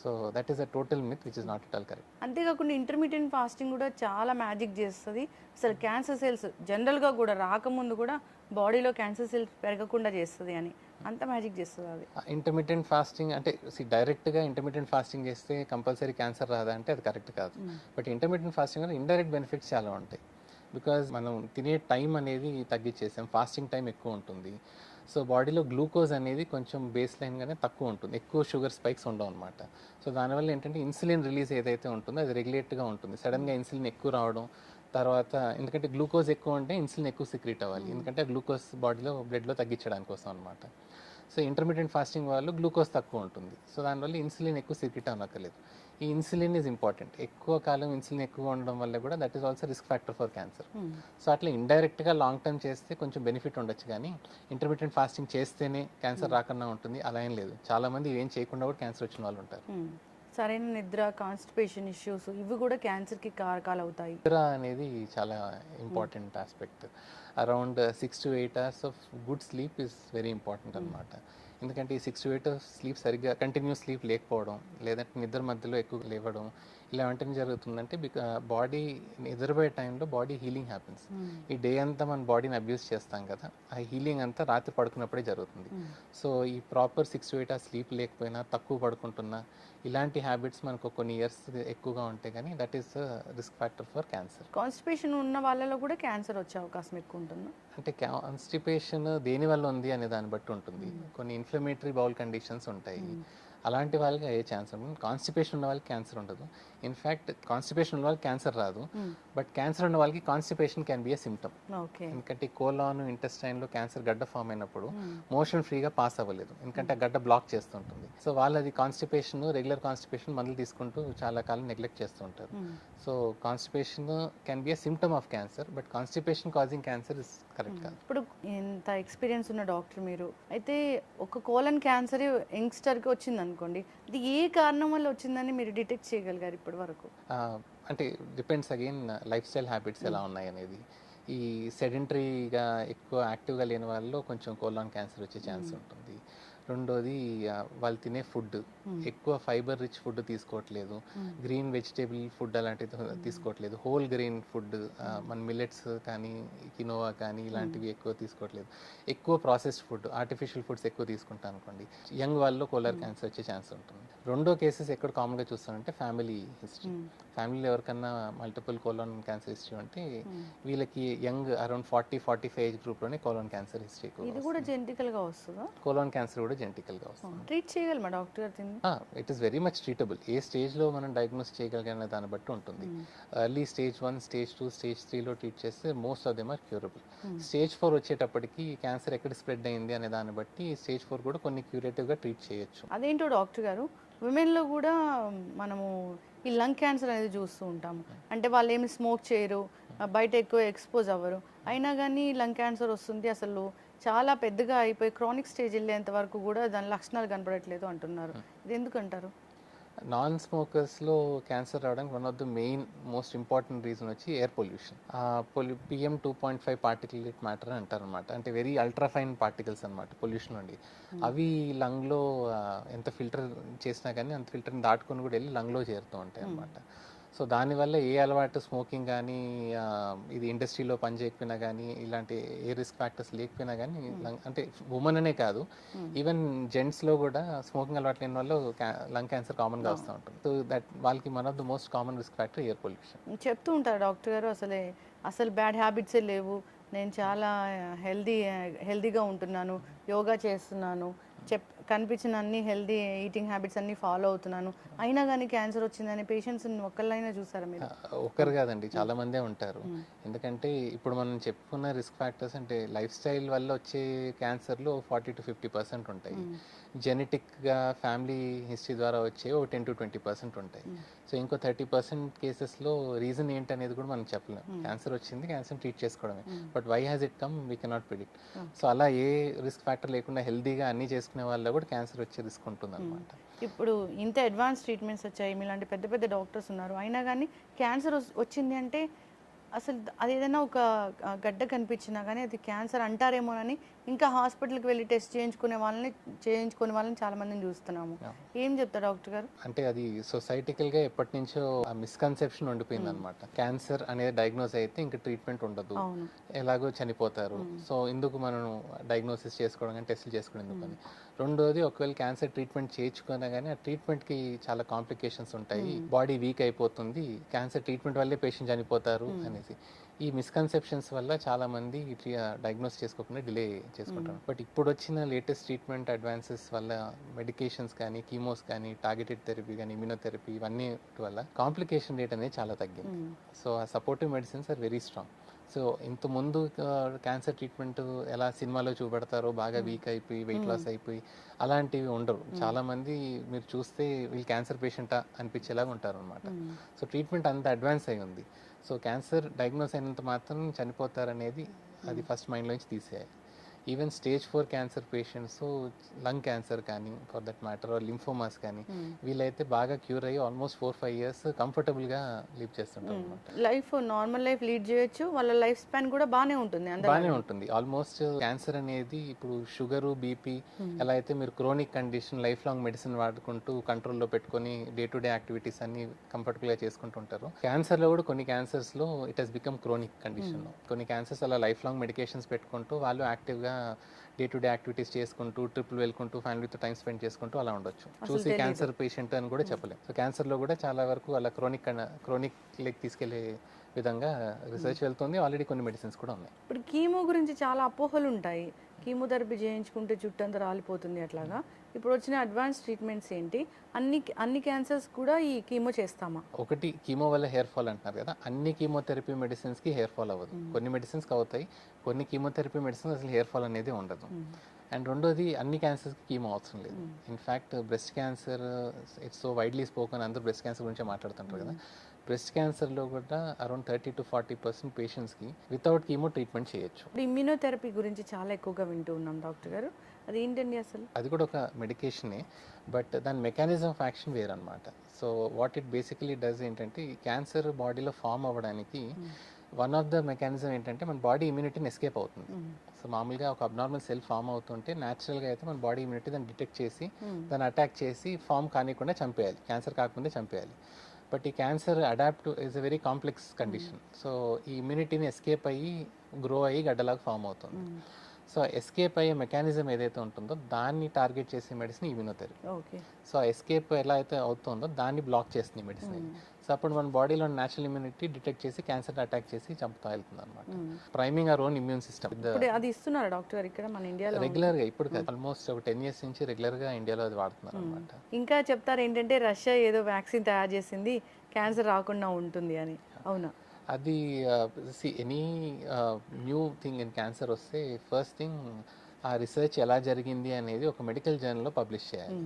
So that is a total myth which is not at all correct. అంతేకాకుండా ఇంటర్మీడియట్ ఫాస్టింగ్ కూడా చాలా మ్యాజిక్ చేస్తుంది. అసలు క్యాన్సర్ సెల్స్ జనరల్గా కూడా రాకముందు కూడా బాడీలో క్యాన్సర్ సెల్స్ పెరగకుండా చేస్తుంది అని అంత మ్యాజిక్ చేస్తుంది అది. ఇంటర్మీడియట్ ఫాస్టింగ్ అంటే డైరెక్ట్గా ఇంటర్మీడియట్ ఫాస్టింగ్ చేస్తే కంపల్సరీ క్యాన్సర్ రాదా అంటే అది కరెక్ట్ కాదు. బట్ ఇంటర్మీడియట్ ఫాస్టింగ్ వల్ల ఇండైరెక్ట్ బెనిఫిట్స్ చాలా ఉంటాయి. బికాజ్ మనం తినే టైం అనేది తగ్గించేసాం, ఫాస్టింగ్ టైం ఎక్కువ ఉంటుంది. సో బాడీలో గ్లూకోజ్ అనేది కొంచెం బేస్ లైన్గానే తక్కువ ఉంటుంది, ఎక్కువ షుగర్ స్పైక్స్ ఉండవు అనమాట. సో దానివల్ల ఏంటంటే ఇన్సులిన్ రిలీజ్ ఏదైతే ఉంటుందో అది రెగ్యులేట్గా ఉంటుంది. సడన్గా ఇన్సులిన్ ఎక్కువ రావడం, తర్వాత ఎందుకంటే గ్లూకోజ్ ఎక్కువ ఉంటే ఇన్సులిన్ ఎక్కువ సిక్రీట్ అవ్వాలి, ఎందుకంటే గ్లూకోజ్ బాడీలో బ్లడ్లో తగ్గించడానికి కోసం అనమాట. సో ఇంటర్మీడియట్ ఫాస్టింగ్ వాళ్ళు గ్లూకోజ్ తక్కువ ఉంటుంది, సో దానివల్ల ఇన్సులిన్ ఎక్కువ సిక్రీట్ అవ్వక్కర్లేదు. ఈ ఇన్సులిన్ ఈజ్ ఇంపార్టెంట్. ఎక్కువ కాలం ఇన్సులిన్ ఎక్కువ ఉండడం వల్ల కూడా that is also risk factor for cancer. So అట్లా ఇండైరెక్ట్గా లాంగ్ టర్మ్ చేస్తే కొంచెం బెనిఫిట్ ఉండొచ్చు, కానీ ఇంటర్మీడియట్ ఫాస్టింగ్ చేస్తేనే క్యాన్సర్ రాకుండా ఉంటుంది అలా ఏం లేదు. చాలామంది ఏం చేయకుండా కూడా క్యాన్సర్ వచ్చిన వాళ్ళు ఉంటారు. సరైన నిద్ర, కాన్స్టిపేషన్ ఇష్యూస్ ఇవి కూడా క్యాన్సర్కి కారకాలు అవుతాయి. నిద్ర అనేది చాలా important aspect. Around 6 to 8 hours of good sleep is very important అనమాట. ఎందుకంటే ఈ 6 to 8 hours స్లీప్ సరిగ్గా కంటిన్యూస్ స్లీప్ లేకపోవడం, లేదంటే నిద్ర మధ్యలో ఎక్కువ లేవడం, ఇలా వెంటనే జరుగుతుందంటే బాడీ నిద్రపోయే టైంలో బాడీ హీలింగ్ హ్యాపెన్స్. ఈ డే అంతా మన బాడీని అబ్యూస్ చేస్తాం కదా, ఆ హీలింగ్ అంతా రాత్రి పడుకున్నప్పుడే జరుగుతుంది. సో ఈ ప్రాపర్ 6 to 8 hours స్లీప్ లేకపోయినా, తక్కువ పడుకుంటున్నా, ఇలాంటి హ్యాబిట్స్ మనకు కొన్ని ఇయర్స్ ఎక్కువగా ఉంటాయి, కానీ that is risk factor for cancer. Constipation ఉన్న వాళ్ళలో కూడా క్యాన్సర్ వచ్చే అవకాశం ఎక్కువ ఉంటుందా? అంటే కాన్స్టిపేషన్ దేని వల్ల ఉంది అనే దాన్ని బట్టి ఉంటుంది. కొన్ని ఇన్ఫ్లమేటరీ బౌల్ కండిషన్స్ ఉంటాయి, అలాంటి వాళ్ళకి అయ్యే ఛాన్స్ ఉంటుంది. కాన్స్టిపేషన్ ఉన్న వాళ్ళకి క్యాన్సర్ ఉండదు. ఇన్ఫ్యాక్ట్ కాన్స్టిపేషన్ ఉన్న వాళ్ళకి క్యాన్సర్ రాదు, బట్ క్యాన్సర్ ఉన్న వాళ్ళకి constipation can be A symptom. ఎందుకంటే కోలాన్ ఇంటెస్టైన్లో క్యాన్సర్ గడ్డ ఫామ్ అయినప్పుడు మోషన్ ఫ్రీగా పాస్ అవ్వలేదు, ఎందుకంటే ఆ గడ్డ బ్లాక్ చేస్తుంటుంది. సో వాళ్ళది కాన్స్టిపేషన్, రెగ్యులర్ కాన్స్టిపేషన్ మందులు తీసుకుంటూ చాలా కాలం నెగ్లెక్ట్ చేస్తూ ఉంటారు. So constipation can be A symptom of cancer, but constipation causing cancer is correct కాదు. ఇప్పుడు ఇంత ఎక్స్పీరియన్స్ ఉన్న డాక్టర్ మీరు అయితే, ఒక కోలన్ క్యాన్సర్ యంగ్స్టర్కి వచ్చింది అనుకోండి, అది ఏ కారణం వల్ల వచ్చిందని మీరు డిటెక్ట్ చేయగలిగారు ఇప్పటి వరకు? అంటే depends again life style habits ఎలా ఉన్నాయి అనేది. ఈ సెడెంటరీగా ఎక్కువ యాక్టివ్గా లేని వాళ్ళలో కొంచెం కోలాన్ క్యాన్సర్ వచ్చే ఛాన్స్ ఉంటుంది. రెండోది వాళ్ళు తినే ఫుడ్, ఎక్కువ ఫైబర్ రిచ్ ఫుడ్ తీసుకోవట్లేదు, గ్రీన్ వెజిటేబుల్ ఫుడ్ అలాంటివి తీసుకోవట్లేదు, హోల్ గ్రెయిన్ ఫుడ్, మన మిల్లెట్స్ కానీ కినోవా కానీ ఇలాంటివి ఎక్కువ తీసుకోవట్లేదు, ఎక్కువ ప్రాసెస్డ్ ఫుడ్, ఆర్టిఫిషియల్ ఫుడ్స్ ఎక్కువ తీసుకుంటాం అనుకోండి, యంగ్ వాళ్ళలో కోలార్ క్యాన్సర్ వచ్చే ఛాన్స్ ఉంటుంది. రెండో కేసెస్ ఎక్కడ కామన్గా చూస్తామంటే ఫ్యామిలీ హిస్టరీ. ఫ్యామిలీలో ఎవరికన్నా మల్టిపుల్ కోలాన్ క్యాన్సర్ హిస్టరీ ఉంటే వీళ్ళకి యంగ్ అరౌండ్ 40-45 ఏజ్ గ్రూప్లోనే కోలాన్ క్యాన్సర్ హిస్టరీ. ఇది కూడా జెనెటికల్గా వస్తుందా? కోలాన్ క్యాన్సర్ కూడా జెనెటికల్గా వస్తుంది. ట్రీట్ చేయగలమా డాక్టర్ గారు దీన్ని? It is very much treatable. ఏ స్టేజ్లో మనం డయాగ్నోస్ చేయగలిగిన దాన్ని బట్టి ఉంటుంది. ఎర్లీ స్టేజ్ 1, స్టేజ్ 2, స్టేజ్ 3లో ట్రీట్ చేస్తే most of them are curable. Stage 4 వచ్చేటప్పటికి క్యాన్సర్ ఎక్కడ స్ప్రెడ్ అయింది అనే దాన్ని బట్టి స్టేజ్ 4 కూడా కొన్ని క్యూరేటివ్గా ట్రీట్ చేయొచ్చు. అదేంటో డాక్టర్ గారు, విమెన్లో కూడా మనము ఈ లంగ్ క్యాన్సర్ అనేది చూస్తూ ఉంటాము. అంటే వాళ్ళు ఏమి స్మోక్ చేయరు, బయట ఎక్కువ ఎక్స్పోజ్ అవ్వరు, అయినా కానీ లంగ్ క్యాన్సర్ వస్తుంది. అసలు చాలా పెద్దగా అయిపోయి క్రానిక్ స్టేజ్ వెళ్ళేంత వరకు కూడా దాని లక్షణాలు కనపడట్లేదు అంటున్నారు. ఇది ఎందుకంటారు? నాన్ స్మోకర్స్లో క్యాన్సర్ రావడానికి one of the main most important reason వచ్చి air pollution. PM 2.5 particulate matter అంటారు అనమాట. అంటే వెరీ అల్ట్రాఫైన్ పార్టికల్స్ అనమాట పొల్యూషన్ నుండి. అవి లంగ్లో ఎంత ఫిల్టర్ చేసినా కానీ అంత ఫిల్టర్ని దాటుకొని కూడా వెళ్ళి లంగ్లో చేరుతూ ఉంటాయి అనమాట. సో దానివల్ల ఏ అలవాటు స్మోకింగ్ కానీ, ఇది ఇండస్ట్రీలో పని చేయకపోయినా కానీ, ఇలాంటి ఏ రిస్క్ ఫ్యాక్టర్స్ లేకపోయినా కానీ, అంటే ఉమెన్ అనే కాదు, ఈవెన్ జెంట్స్లో కూడా స్మోకింగ్ అలవాటు లేని వాళ్ళు లంగ్ క్యాన్సర్ కామన్గా వస్తూ ఉంటుంది. సో దట్ వాళ్ళకి one of the most common risk factor air pollution. చెప్తూ ఉంటారు డాక్టర్ గారు, అసలు బ్యాడ్ హ్యాబిట్సే లేవు, నేను చాలా హెల్దీగా ఉంటున్నాను, యోగా చేస్తున్నాను, కనిపించిన అన్ని హెల్దీ ఈటింగ్ హ్యాబిట్స్ అన్ని ఫాలో అవుతున్నాను, అయినా కానీ క్యాన్సర్ వచ్చిందని పేషెంట్స్ ఒక్కళ్ళైనా చూసారా మీరు? ఒక్కరు కాదండి, చాలా మందే ఉంటారు. ఎందుకంటే ఇప్పుడు మనం చెప్పుకున్న రిస్క్ ఫ్యాక్టర్స్ అంటే లైఫ్ స్టైల్ వల్ల వచ్చే క్యాన్సర్లో 40-50% ఉంటాయి. జెనెటిక్గా ఫ్యామిలీ హిస్టరీ ద్వారా వచ్చే 10-20% ఉంటాయి. సో ఇంకో 30% కేసెస్లో రీజన్ ఏంటనేది కూడా మనం చెప్పలేం. క్యాన్సర్ వచ్చింది, క్యాన్సర్ ట్రీట్ చేసుకోవడమే, but why has it come we cannot predict. So అలా ఏ రిస్క్ ఫ్యాక్టర్ లేకుండా హెల్దీగా అన్నీ చేసుకునే వాళ్ళలో కూడా క్యాన్సర్ వచ్చే రిస్క్ ఉంటుంది అనమాట. ఇప్పుడు ఇంత అడ్వాన్స్ ట్రీట్మెంట్స్ వచ్చాయి, మీలాంటి పెద్ద పెద్ద డాక్టర్స్ ఉన్నారు, అయినా కానీ క్యాన్సర్ వచ్చింది అంటే అసలు అది ఏదైనా ఒక గడ్డ కనిపించినా కానీ అది క్యాన్సర్ అంటారేమోనని ఇంకా హాస్పిటల్కి వెళ్ళి టెస్ట్ చేయించుకునే వాళ్ళని చాలా మందిని చూస్తున్నాము. ఏం చెప్తారు డాక్టర్ గారు? అంటే అది సొసైటికల్ గా ఎప్పటి నుంచో ఆ మిస్కన్సెప్షన్ ఉండిపోయింది అనమాట. క్యాన్సర్ అనేది డయాగ్నోస్ అయితే ఇంకా ట్రీట్మెంట్ ఉండదు, ఎలాగో చనిపోతారు, సో ఎందుకు మనం డయాగ్నోసిస్ చేసుకోవడం కానీ టెస్ట్లు చేసుకోవడం ఎందుకు అని. రెండోది, ఒకవేళ క్యాన్సర్ ట్రీట్మెంట్ చేయించుకున్నా కానీ ఆ ట్రీట్మెంట్ కి చాలా కాంప్లికేషన్స్ ఉంటాయి, బాడీ వీక్ అయిపోతుంది, క్యాన్సర్ ట్రీట్మెంట్ వల్లే పేషెంట్ చనిపోతారు అనేసి ఈ మిస్కన్సెప్షన్స్ వల్ల చాలా మంది డయాగ్నోస్ చేసుకోకుండా డిలే చేసుకుంటారు. బట్ ఇప్పుడు వచ్చిన లేటెస్ట్ ట్రీట్మెంట్ అడ్వాన్సెస్ వల్ల మెడికేషన్స్ కానీ, కీమోస్ కానీ, టార్గెటెడ్ థెరపీ కానీ, ఇమ్యూనోథెరపీ ఇవన్నీ వల్ల కాంప్లికేషన్ రేట్ అనేది చాలా తగ్గింది. సో ఆ supportive medicines are very strong. So ఇంత ముందు క్యాన్సర్ ట్రీట్మెంట్ ఎలా సినిమాలో చూపెడతారో బాగా వీక్ అయిపోయి వెయిట్ లాస్ అయిపోయి అలాంటివి ఉండవు. చాలా మంది మీరు చూస్తే వీళ్ళు క్యాన్సర్ పేషెంటా అనిపించేలాగా ఉంటారు అనమాట. సో ట్రీట్మెంట్ అంత అడ్వాన్స్ అయి ఉంది. సో క్యాన్సర్ డయాగ్నోస్ అయినంత మాత్రం చనిపోతారనేది అది ఫస్ట్ మైండ్లోంచి తీసేయాలి. Even stage 4 cancer patients, lung cancer కానీ ఫర్ దట్ మ్యాటర్, లింఫోమాస్ కానీ వీళ్ళైతే బాగా క్యూర్ అయ్యి ఆల్మోస్ట్ 4-5 years కంఫర్టబుల్గా లివ్ చేస్తుంటారు అనమాట. లైఫ్ నార్మల్ లైఫ్ లీడ్ చేయొచ్చు, వాళ్ళ లైఫ్ స్పాన్ కూడా బాగానే ఉంటుంది. ఆల్మోస్ట్ క్యాన్సర్ అనేది ఇప్పుడు షుగరు, బీపీ ఎలా అయితే మీరు chronic condition life long medicine వాడుకుంటూ కంట్రోల్లో పెట్టుకొని డే టు డే యాక్టివిటీస్ అన్ని కంఫర్టబుల్గా చేసుకుంటుంటారు, క్యాన్సర్లో కూడా కొన్ని క్యాన్సర్స్లో it has become chronic condition. కొన్ని క్యాన్సర్స్ అలా లైఫ్ లాంగ్ మెడికేషన్స్ పెట్టుకుంటూ వాళ్ళు యాక్టివ్గా డే టు డే యాక్టివిటీస్ చేసుకుంటూ, ట్రిప్లు వెళ్ళుకుంటూ, ఫ్యామిలీతో టైం స్పెండ్ చేసుకుంటూ అలా ఉండొచ్చు. చూసి క్యాన్సర్ పేషెంట్ అని కూడా చెప్పలేం. సో క్యాన్సర్లో కూడా చాలా వరకు అలా క్రోనిక్ లెక్ తీసుకెళ్లే విధంగా రీసెర్చ్ వెళ్తుంది. ఆల్రెడీ కొన్ని మెడిసిన్స్ కూడా ఉన్నాయి. ఇప్పుడు కీమో గురించి చాలా అపోహలు ఉంటాయి. కీమోథెరపీ చేయించుకుంటే జుట్టు అంతా రాలిపోతుంది అట్లాగా. ఇప్పుడు వచ్చిన అడ్వాన్స్ ట్రీట్మెంట్స్ ఏంటి? అన్ని క్యాన్సర్స్ కూడా ఈ కీమో చేస్తామా? ఒకటి, కీమో వల్ల హెయిర్ ఫాల్ అంటున్నారు కదా, అన్ని కీమోథెరపీ మెడిసిన్స్కి హెయిర్ ఫాల్ అవ్వదు. కొన్ని మెడిసిన్స్కి అవుతాయి, కొన్ని కీమోథెరపీ మెడిసిన్స్ అసలు హెయిర్ ఫాల్ అనేది ఉండదు. అండ్ రెండోది, అన్ని క్యాన్సర్స్కి కీమో అవసరం లేదు. In fact breast cancer it's so widely spoken, అందరూ బ్రెస్ట్ క్యాన్సర్ గురించి మాట్లాడుతుంటారు కదా. బ్రెస్ట్ క్యాన్సర్లో కూడా అరౌండ్ 30-40% పేషెంట్స్కి వితౌట్ కీమో ట్రీట్మెంట్ చేయొచ్చు. ఇమ్యూనోథెరపీ గురించి చాలా ఎక్కువగా వింటూ ఉన్నాం డాక్టర్ గారు, అది ఏంటండి అసలు? అది కూడా ఒక మెడికేషనే, బట్ దాని మెకానిజం ఆఫ్ యాక్షన్ వేరనమాట. So what it basically does ఏంటంటే, ఈ క్యాన్సర్ బాడీలో ఫామ్ అవ్వడానికి వన్ ఆఫ్ ద మెకానిజం ఏంటంటే మన బాడీ ఇమ్యూనిటీని ఎస్కేప్ అవుతుంది. సో మామూలుగా ఒక అబ్నార్మల్ సెల్ ఫామ్ అవుతుంటే న్యాచురల్గా అయితే మన బాడీ ఇమ్యూనిటీ దాన్ని డిటెక్ట్ చేసి దాన్ని అటాక్ చేసి ఫామ్ కానికుండా చంపేయాలి, క్యాన్సర్ కాకముందే చంపేయాలి. బట్ ఈ cancer adapt is a very complex condition. So ఈ ఇమ్యూనిటీని ఎస్కేప్ అయ్యి గ్రో అయ్యి గడ్డలాగా ఫామ్ అవుతుంది. సో ఎస్కేప్ అయ్యే మెకానిజం ఏదైతే ఉంటుందో దాన్ని టార్గెట్ చేసే మెడిసిన్ ఇమ్యూనోథెరపీ. సో ఎస్కేప్ ఎలా అయితే అవుతుందో దాన్ని బ్లాక్ చేస్తుంది మెడిసిన్. సో అప్పుడు మన బాడీలో న్యాచురల్ ఇమ్యూనిటీ డిటెక్ట్ చేసి క్యాన్సర్ అటాక్ చేసి చంపుతా వెళ్తుంది అనమాట. Priming our own immune system. అది ఇస్తున్నారు డాక్టర్ గారు ఇక్కడ మన ఇండియాలో రెగ్యులర్ గా, ఇప్పుడు ఆల్మోస్ట్ ఒక 10 years నుంచి రెగ్యులర్ గా ఇండియాలో అది వాడుతున్నారు అనమాట. ఇంకా చెప్తారు ఏంటంటే రష్యా ఏదో వ్యాక్సిన్ తయారు చేసింది క్యాన్సర్ రాకుండా ఉంటుంది అని, అవునా? అది any new thing in cancer వస్తే ఫస్ట్ థింగ్ ఆ రీసెర్చ్ ఎలా జరిగింది అనేది ఒక మెడికల్ జర్నల్లో పబ్లిష్ చేయాలి.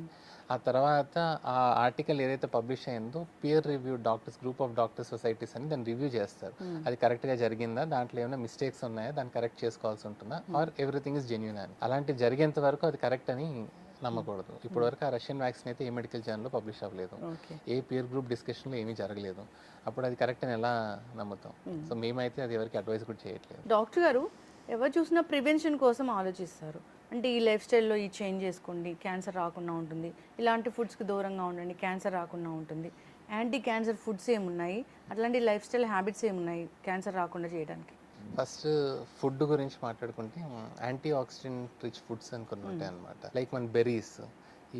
ఆ తర్వాత ఆ ఆర్టికల్ ఏదైతే పబ్లిష్ అయిందో peer review doctors, group of doctor societies అని దాన్ని రివ్యూ చేస్తారు. అది కరెక్ట్గా జరిగిందా, దాంట్లో ఏమైనా మిస్టేక్స్ ఉన్నాయా, దాన్ని కరెక్ట్ చేసుకోవాల్సి ఉంటుందా, ఆర్ ఎవ్రీథింగ్ ఇస్ జెన్యూన్ అని. అలాంటి జరిగేంత వరకు అది కరెక్ట్ అని నమ్మకూడదు. ఇప్పటి వరకు ఆ రష్యన్ వ్యాక్సిన్ అయితే ఏ మెడికల్ జర్నల్లో పబ్లిష్ అవ్వలేదు, ఏ పియర్ గ్రూప్ డిస్కషన్లో ఏమీ జరగలేదు. అప్పుడు అది కరెక్ట్ అని ఎలా నమ్ముతాం? సో మేమైతే అది ఎవరికి అడ్వైస్ కూడా చేయట్లేదు. డాక్టర్ గారు, ఎవరు చూసినా ప్రివెన్షన్ కోసం ఆలోచిస్తారు. అంటే ఈ లైఫ్ స్టైల్లో ఈ చేంజ్ చేసుకోండి, క్యాన్సర్ రాకుండా ఉంటుంది, ఇలాంటి ఫుడ్స్కి దూరంగా ఉండండి, క్యాన్సర్ రాకుండా ఉంటుంది, యాంటీ క్యాన్సర్ ఫుడ్స్ ఏమున్నాయి, అట్లాంటి లైఫ్ స్టైల్ హ్యాబిట్స్ ఏమున్నాయి క్యాన్సర్ రాకుండా చేయడానికి? ఫస్ట్ ఫుడ్ గురించి మాట్లాడుకుంటే యాంటీ ఆక్సిడెంట్ రిచ్ ఫుడ్స్ అని కొన్ని ఉంటాయి అనమాట. లైక్ మన బెర్రీస్,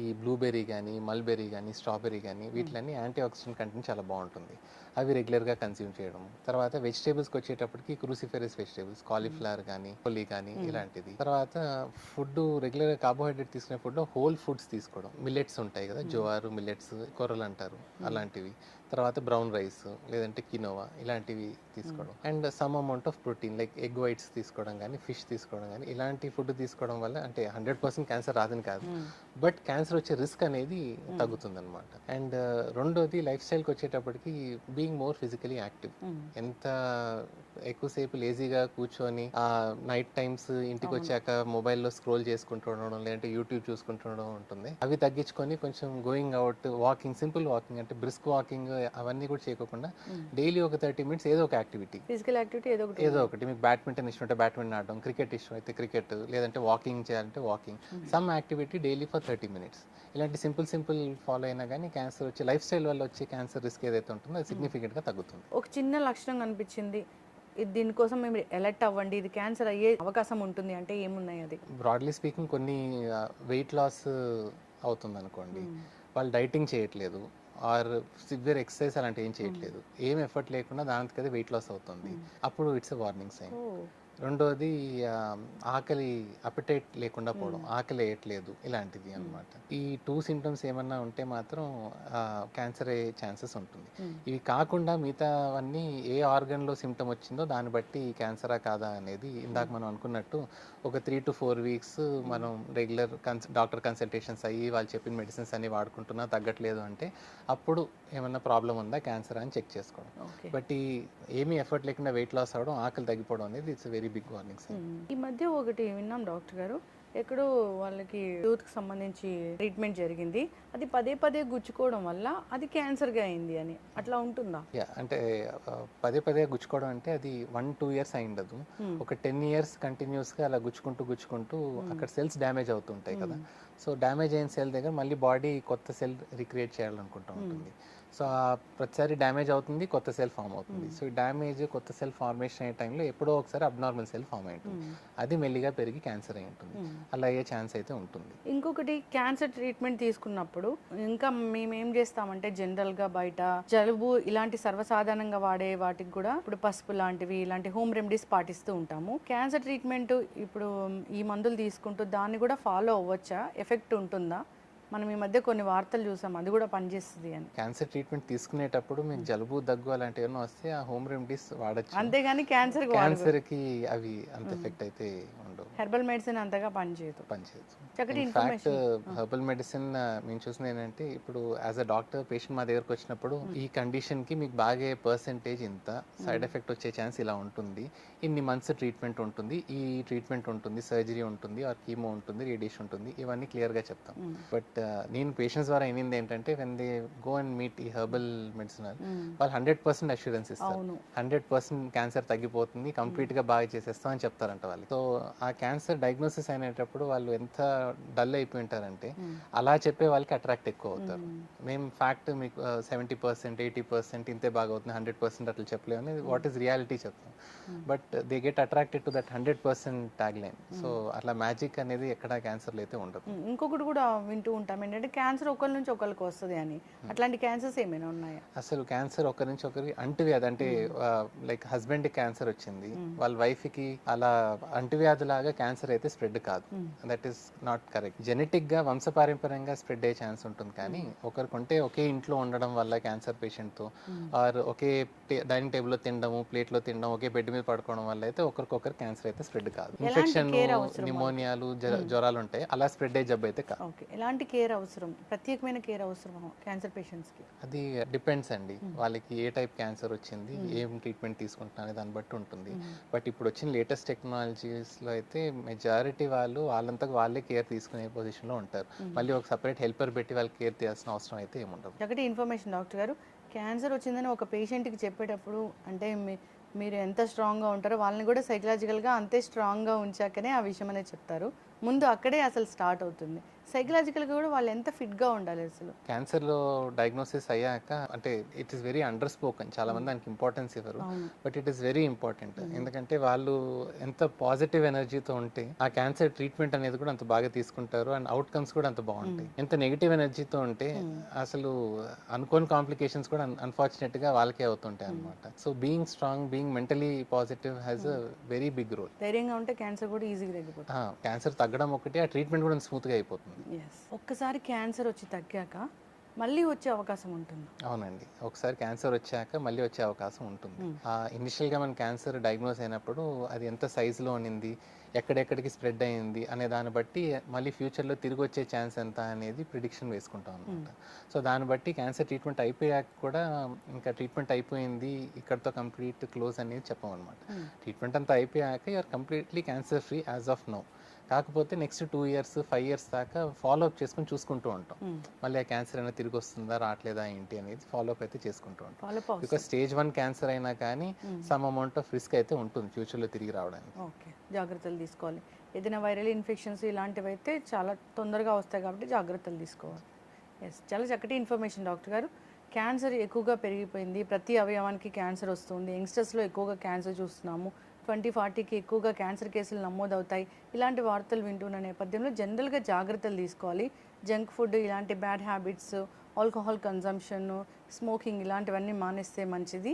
ఈ బ్లూబెర్రీ కానీ, మల్బెర్రీ కానీ, స్ట్రాబెర్రీ కానీ, వీటిలన్నీ యాంటీ ఆక్సిడెంట్ కంటెంట్ చాలా బాగుంటుంది. అవి రెగ్యులర్గా కన్స్యూమ్ చేయడం. తర్వాత వెజిటేబుల్స్కి వచ్చేటప్పటికి క్రూసిఫెరస్ వెజిటేబుల్స్, కాలీఫ్లవర్ కానీ, కొల్లి కానీ, ఇలాంటిది. తర్వాత ఫుడ్ రెగ్యులర్గా కార్బోహైడ్రేట్ తీసుకునే ఫుడ్ హోల్ ఫుడ్స్ తీసుకోవడం. మిల్లెట్స్ ఉంటాయి కదా, జోవారు, మిల్లెట్స్, కొర్రలు అంటారు, అలాంటివి. తర్వాత బ్రౌన్ రైస్ లేదంటే కినోవా, ఇలాంటివి తీసుకోవడం. And some amount of protein like egg whites తీసుకోవడం కానీ, ఫిష్ తీసుకోవడం కానీ, ఇలాంటి ఫుడ్ తీసుకోవడం వల్ల అంటే 100% క్యాన్సర్ రాదని కాదు, బట్ క్యాన్సర్ వచ్చే రిస్క్ అనేది తగ్గుతుంది అనమాట. అండ్ రెండోది లైఫ్ స్టైల్కి వచ్చేటప్పటికి బీయింగ్ మోర్ ఫిజికలీ యాక్టివ్. ఎంత ఎక్కువసేపు లేజీగా కూర్చొని ఆ నైట్ టైమ్స్ ఇంటికి వచ్చాక మొబైల్లో స్క్రోల్ చేసుకుంటూ ఉండడం లేదంటే యూట్యూబ్ చూసుకుంటూ ఉండడం ఉంటుంది, అవి తగ్గించుకొని కొంచెం going out, walking, simple walking అంటే బ్రిస్క్ వాకింగ్ అవన్నీ కూడా చేయకుండా డైలీ ఒక 30 minutes ఏదో ఒక యాక్టివిటీ, ఫిజికల్ యాక్టివిటీ ఏదో ఒకటి ఏదో ఒకటి. మీకు బ్యాడ్మింటన్ ఇష్టం అంటే బ్యాడ్మింటన్ ఆడడం, క్రికెట్ ఇష్టం అయితే క్రికెట్, లేదంటే వాకింగ్ చేయాలంటే walking, some activity daily for 30 minutes. ఇలాంటి సింపుల్ ఫాలో అయినా కానీ క్యాన్సర్ వచ్చే లైఫ్ స్టైల్ వల్ల వచ్చే క్యాన్సర్ రిస్క్ ఏదైతే ఉంటుందో అది సిగ్నిఫికెంట్గా తగ్గుతుంది. ఒక చిన్న లక్షణం కనిపించింది, దీనికోసం మేము అలర్ట్ అవ్వండి, ఇది క్యాన్సర్ అయ్యే అవకాశం ఉంటుంది అంటే ఏమున్నాయి అది? బ్రాడ్లీ స్పీకింగ్ కొన్ని వెయిట్ లాస్ అవుతుంది అనుకోండి, వాళ్ళు డైటింగ్ చేయట్లేదు ఆర్ సివియర్ ఎక్సర్సైజ్ అలాంటి ఏం చేయట్లేదు, ఏం ఎఫర్ట్ లేకుండా దానికి అది వెయిట్ లాస్ అవుతుంది, అప్పుడు ఇట్స్ ఎ వార్నింగ్ సైన్. రెండోది ఆకలి అపిటైట్ లేకుండా పోవడం, ఆకలి వేయట్లేదు, ఇలాంటిది అనమాట. ఈ 2 symptoms ఏమన్నా ఉంటే మాత్రం క్యాన్సర్ అయ్యే ఛాన్సెస్ ఉంటుంది. ఇవి కాకుండా మిగతావన్నీ ఏ ఆర్గన్లో సిమ్టమ్ వచ్చిందో దాన్ని బట్టి క్యాన్సరా కాదా అనేది ఇందాక మనం అనుకున్నట్టు ఒక 3 to 4 weeks మనం రెగ్యులర్ డాక్టర్ కన్సల్టేషన్స్ అయ్యి వాళ్ళు చెప్పిన మెడిసిన్స్ అన్ని వాడుకుంటున్నా తగ్గట్లేదు అంటే అప్పుడు ఏమన్నా ప్రాబ్లం ఉందా క్యాన్సర్ అని చెక్ చేసుకోవడం. బట్ ఏమీ ఎఫర్ట్ లేకుండా వెయిట్ లాస్ అవ్వడం, ఆకలి తగ్గిపోవడం అనేది it's very big warning sign. ఈ మధ్య ఒకటి విన్నాం డాక్టర్ గారు, ఎక్కడో వాళ్ళకి యూత్కి సంబంధించి ట్రీట్మెంట్ జరిగింది, అది పదే గుచ్చుకోవడం వల్ల అది క్యాన్సర్గా అయింది అని, అట్లా ఉంటుందా? అంటే పదే గుచ్చుకోవడం అంటే అది 1-2 years అయిండదు, ఒక 10 years కంటిన్యూస్గా అలా గుచ్చుకుంటూ అక్కడ సెల్స్ డ్యామేజ్ అవుతుంటాయి కదా. సో డ్యామేజ్ అయిన సెల్ దగ్గర మళ్ళీ బాడీ కొత్త సెల్ రిక్రియేట్ చేయాలనుకుంటూ ఉంటుంది. సో ప్రతిసారి డ్యామేజ్ అవుతుంది, కొత్త సెల్ ఫామ్ అవుతుంది. సో ఈ డ్యామేజ్ కొత్త సెల్ ఫార్మేషన్ అయ్యే టైంలో ఎప్పుడో ఒకసారి అబ్నార్మల్ సెల్ ఫామ్ అయి ఉంటుంది, అది మెల్లిగా పెరిగి క్యాన్సర్ అయి ఉంటుంది, అలా అయ్యే ఛాన్స్ అయితే ఉంటుంది. ఇంకొకటి, క్యాన్సర్ ట్రీట్మెంట్ తీసుకున్నప్పుడు ఇంకా మేము ఏం చేస్తామంటే జనరల్గా బయట జలుబు ఇలాంటి సర్వసాధారణంగా వాడే వాటికి కూడా ఇప్పుడు పసుపు లాంటివి ఇలాంటి హోమ్ రెమెడీస్ పాటిస్తూ ఉంటాము. క్యాన్సర్ ట్రీట్మెంట్ ఇప్పుడు ఈ మందులు తీసుకుంటూ దాన్ని కూడా ఫాలో అవ్వచ్చా? ఎఫెక్ట్ ఉంటుందా? మనం ఈ మధ్య కొన్ని వార్తలు చూసాం అది కూడా పనిచేస్తుంది అని. క్యాన్సర్ ట్రీట్మెంట్ తీసుకునేటప్పుడు మీకు జలుబు దగ్గు అలాంటివి ఏమైనా వస్తే ఆ హోమ్ రెమెడీస్ వాడచ్చు, అంతేగాని క్యాన్సర్కి అవి అంత ఎఫెక్ట్ అయితే ఉండవు. హెర్బల్ మెడిసిన్ అంతగా పనిచేయదు. ఇన్ఫాక్ట్ హెర్బల్ మెడిసిన్ మేము చూసింది ఏంటంటే, ఇప్పుడు యాజ్ అ డాక్టర్ పేషెంట్ మా దగ్గరకు వచ్చినప్పుడు ఈ కండిషన్ కి మీకు బాగా పర్సెంటేజ్ ఇంత, సైడ్ ఎఫెక్ట్ వచ్చే ఛాన్స్ ఇలా ఉంటుంది, ఇన్ని మంత్స్ ట్రీట్మెంట్ ఉంటుంది, ఈ ట్రీట్మెంట్ ఉంటుంది, సర్జరీ ఉంటుంది, ఆర్ కీమో ఉంటుంది, రేడియేషన్ ఉంటుంది, ఇవన్నీ క్లియర్ గా చెప్తాం. బట్ నేను పేషెంట్స్ ద్వారా అయినది ఏంటంటే, when they go and meet ఈ హెర్బల్ మెడిసిన్ వాళ్ళు 100% అష్యూరెన్స్ ఇస్తారు, 100% క్యాన్సర్ తగ్గిపోతుంది, కంప్లీట్ గా బాగా చేసేస్తాం అని చెప్తారంట వాళ్ళు. సో ఆ క్యాన్సర్ డయాగ్నోసిస్ అయినప్పుడు వాళ్ళు ఎంత డల్ అయిపోయి ఉంటారంటే అలా చెప్పే వాళ్ళకి అట్రాక్ట్ ఎక్కువ అవుతారు. మేము ఫ్యాక్ట్ మీకు 70%, 80% ఇంతే బాగా అవుతుంది, 100% అట్లా చెప్పలేమని వాట్ ఈస్ రియాలిటీ చెప్తాం. But they get attracted to that 100% tag line. So అట్లా మ్యాజిక్ అనేది ఎక్కడ క్యాన్సర్లో అయితే ఉండదు. ఇంకొకటి కూడా వింటూ ఉంటాం ఏంటంటే క్యాన్సర్ ఒకరి నుంచి ఒకరికి వస్తుంది అని, అట్లాంటి క్యాన్సర్స్ ఏమైనా ఉన్నాయా? అసలు క్యాన్సర్ ఒకరి నుంచి ఒకరికి అంటువ్యాధి అంటే లైక్ హస్బెండ్ కి క్యాన్సర్ వచ్చింది, వాళ్ళ వైఫ్ కి అలా అంటువ్యాధి లాగా క్యాన్సర్ అయితే స్ప్రెడ్ కాదు. That is not correct. Genetic గా వంశపారంపర్యంగా స్ప్రెడ్ అయ్యే ఛాన్స్ ఉంటుంది, కానీ ఒకరికంటే ఒకే ఇంట్లో ఉండడం వల్ల క్యాన్సర్ పేషెంట్ తో ఆర్ ఒకే డైనింగ్ టేబుల్ లో తినడం, ప్లేట్ లో తినడం, ఒకే బెడ్ మీద పడుకోవడం వల్ల అయితే ఒకరికొకరు క్యాన్సర్ అయితే స్ప్రెడ్ కాదు. ఇన్ఫెక్షన్, న్యూమోనియాలు, జ్వరాలు ఉంటాయి, అలా స్ప్రెడ్ అయ్యే జబ్బు అయితే కాదు. ఎలాంటి కేర్ అవసరం, ప్రత్యేకమైన కేర్ అవసరం క్యాన్సర్ పేషెంట్స్ కి? అది డిపెండ్స్ అండి, వాళ్ళకి ఏ టైప్ క్యాన్సర్ వచ్చింది, ఏం ట్రీట్మెంట్ తీసుకుంటున్నారు దాన్ని బట్టి ఉంటుంది. బట్ ఇప్పుడు వచ్చిన లేటెస్ట్ టెక్నాలజీస్ లో అయితే మెజారిటీ వాళ్ళంతకు వాళ్ళే కేర్ తీసుకునే పొజిషన్ లో ఉంటారు. మళ్ళీ ఒక సపరేట్ హెల్పర్ పెట్టి వాళ్ళకి కేర్ తీయాల్సిన అవసరం అయితే ఏముండదు. ఒకటి ఇన్ఫర్మేషన్ డాక్టర్ గారు, క్యాన్సర్ వచ్చిందని ఒక పేషెంట్కి చెప్పేటప్పుడు అంటే మీరు ఎంత స్ట్రాంగ్గా ఉంటారో వాళ్ళని కూడా సైకలాజికల్గా అంతే స్ట్రాంగ్గా ఉంచాకనే ఆ విషయం అనేది చెప్తారు. ముందు అక్కడే అసలు స్టార్ట్ అవుతుంది. సైకలాజికల్గా కూడా వాళ్ళు ఎంత ఫిట్గా ఉండాలి అసలు? క్యాన్సర్లో డయాగ్నోసిస్ అయ్యాక అంటే it is very under spoken, చాలా మంది దానికి ఇంపార్టెన్స్ ఇవ్వరు, but it is very important. ఎందుకంటే వాళ్ళు ఎంత పాజిటివ్ ఎనర్జీతో ఉంటే ఆ క్యాన్సర్ ట్రీట్మెంట్ అనేది కూడా అంత బాగా తీసుకుంటారు, అండ్ అవుట్కమ్స్ కూడా అంత బాగుంటాయి. ఎంత నెగిటివ్ ఎనర్జీతో ఉంటే అసలు అనుకోని కాంప్లికేషన్స్ కూడా అన్ఫార్చునేట్ గా వాళ్ళకే అవుతుంటాయి అనమాట. So being strong, being mentally positive has a very big role. ధైర్యంగా ఉంటే క్యాన్సర్ కూడా ఈజీగా తగ్గిపోతుంది. క్యాన్సర్ తగ్గడం ఒకటి, ఆ ట్రీట్మెంట్ కూడా స్మూత్ గా అయిపోతుంది. ఒక్కసారి క్యాన్సర్ వచ్చి తగ్గాక మళ్ళీ వచ్చే అవకాశం ఉంటుంది? అవునండి, ఒకసారి క్యాన్సర్ వచ్చాక మళ్ళీ వచ్చే అవకాశం ఉంటుంది. ఇనిషియల్గా మన క్యాన్సర్ డయాగ్నోస్ అయినప్పుడు అది ఎంత సైజులో ఉన్నింది, ఎక్కడెక్కడికి స్ప్రెడ్ అయింది అనే దాన్ని బట్టి మళ్ళీ ఫ్యూచర్లో తిరిగి వచ్చే ఛాన్స్ ఎంత అనేది ప్రిడిక్షన్ వేసుకుంటాం అనమాట. సో దాన్ని బట్టి క్యాన్సర్ ట్రీట్మెంట్ అయిపోయాక కూడా ఇంకా ట్రీట్మెంట్ అయిపోయింది ఇక్కడతో కంప్లీట్ క్లోజ్ అనేది చెప్పాం అనమాట. ట్రీట్మెంట్ అంతా అయిపోయాక you are completely cancer free as of now. కాకపోతే నెక్స్ట్ 2 years 5 years దాకా ఫాలో అప్ చేసుకొని చూసుకుంటూ ఉంటాం. మళ్ళీ ఆ క్యాన్సర్ అయినా తిరిగి వస్తుందా రావట్లేదా ఏంటి అనేది ఫాలో అప్ అయితే చేసుకుంటూ ఉంటాం. ఫాలో బికాస్ స్టేజ్ 1 క్యాన్సర్ అయినా కానీ సమ్ అమౌంట్ ఆఫ్ రిస్క్ అయితే ఉంటుంది ఫ్యూచర్లో తిరిగి రావడానికి. ఓకే, జాగ్రత్తలు తీసుకోవాలి. ఏదైనా వైరల్ ఇన్ఫెక్షన్స్ ఇలాంటివి అయితే చాలా తొందరగా వస్తాయి కాబట్టి జాగ్రత్తలు తీసుకోవాలి. ఎస్, చాలా చక్కటి ఇన్ఫర్మేషన్ డాక్టర్ గారు. క్యాన్సర్ ఎక్కువగా పెరిగిపోయింది, ప్రతి అవయవానికి క్యాన్సర్ వస్తుంది, యంగ్స్టర్స్లో ఎక్కువగా క్యాన్సర్ చూస్తున్నాము, 20-40కి ఎక్కువగా క్యాన్సర్ కేసులు నమోదవుతాయి. ఇలాంటి వార్తలు వింటున్న నేపథ్యంలో జనరల్గా జాగ్రత్తలు తీసుకోవాలి. జంక్ ఫుడ్, ఇలాంటి bad habits, alcohol consumption, smoking ఇలాంటివన్నీ మానేస్తే మంచిది.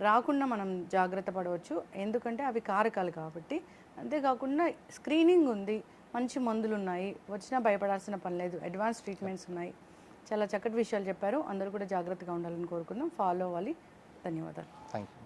రాకుండా మనం జాగ్రత్త పడవచ్చు, ఎందుకంటే అవి కారకాలు కాబట్టి. అంతేకాకుండా స్క్రీనింగ్ ఉంది, మంచి మందులు ఉన్నాయి, వచ్చినా భయపడాల్సిన పని లేదు, అడ్వాన్స్ ట్రీట్మెంట్స్ ఉన్నాయి. చాలా చక్కటి విషయాలు చెప్పారు. అందరూ కూడా జాగ్రత్తగా ఉండాలని కోరుకుందాం, ఫాలో అవ్వాలి. ధన్యవాదాలు. Thank you.